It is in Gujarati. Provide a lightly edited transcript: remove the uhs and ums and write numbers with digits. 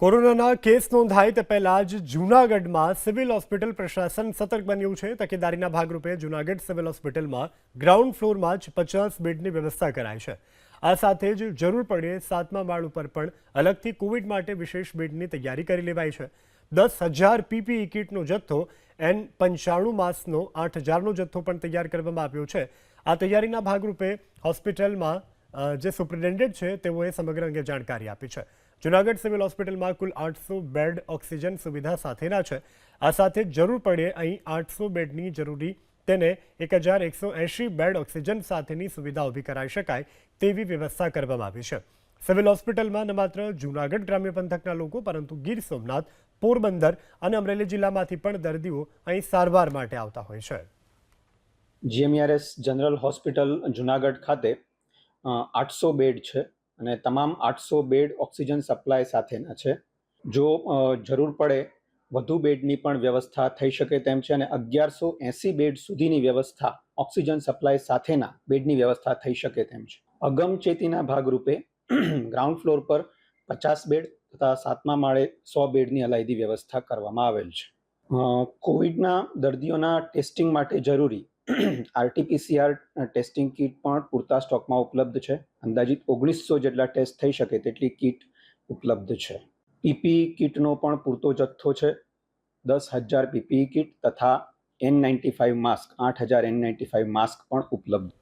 કોરોનાના કેસ નોંધાય તે પહેલા જ જૂનાગઢમાં સિવિલ હોસ્પિટલ પ્રશાસન સતર્ક બન્યું છે। તકેદારીના ભાગરૂપે જૂનાગઢ સિવિલ હોસ્પિટલમાં ગ્રાઉન્ડ ફ્લોરમાં જ 50 બેડની વ્યવસ્થા કરાઈ છે। આ સાથે જ જરૂર પડે 7મા માળ ઉપર પણ અલગથી કોવિડ માટે વિશેષ બેડની તૈયારી કરી લેવાઈ છે। 10,000 પીપીઈ કિટનો જથ્થો, N95 માસ્કનો 8,000નો જથ્થો પણ તૈયાર કરવામાં આવ્યો છે। આ તૈયારીના ભાગરૂપે હોસ્પિટલમાં જે સુપ્રિન્ટેન્ડન્ટ છે તેઓએ સમગ્ર અંગે જાણકારી આપી છે। જૂનાગઢ સિવિલ હોસ્પિટલમાં કુલ 800 બેડ ઓક્સિજન સુવિધા સાથેના છે। આ સાથે જરૂર પડે અહીં 800 બેડની જરૂરી તેને 1,180 બેડ ઓક્સિજન સાથેની સુવિધા ઊભી કરાઈ શકાય તેવી વ્યવસ્થા કરવામાં આવી છે। સિવિલ હોસ્પિટલમાં ન માત્ર જૂનાગઢ ગ્રામ્ય પંથકના લોકો પરંતુ ગીર સોમનાથ, પોરબંદર અને અમરેલી જિલ્લામાંથી પણ દર્દીઓ અહીં સારવાર માટે આવતા હોય છે। GMERS જનરલ હોસ્પિટલ જુનાગઢ ખાતે 800 બેડ છે અને તમામ 800 બેડ ઓક્સિજન સપ્લાય સાથેના છે। જો જરૂર પડે વધુ બેડની પણ વ્યવસ્થા થઈ શકે તેમ છે અને 1180 બેડ સુધીની વ્યવસ્થા ઓક્સિજન સપ્લાય સાથેના બેડની વ્યવસ્થા થઈ શકે તેમ છે। અગમચેતીના ભાગરૂપે ગ્રાઉન્ડ ફ્લોર પર 50 બેડ તથા 7મા માળે 100 બેડની અલાયદી વ્યવસ્થા કરવામાં આવેલ છે। કોવિડના દર્દીઓના ટેસ્ટિંગ માટે જરૂરી RT-PCR ટેસ્ટિંગ કિટ પણ પૂરતા સ્ટોકમાં ઉપલબ્ધ છે। અંદાજિત 1900 જેટલા ટેસ્ટ થઈ શકે તેટલી કિટ ઉપલબ્ધ છે। પીપીઈ કિટનો પણ પૂરતો જથ્થો છે। 10,000 પીપીઈ કિટ તથા N95 માસ્ક, 8,000 N95 માસ્ક પણ ઉપલબ્ધ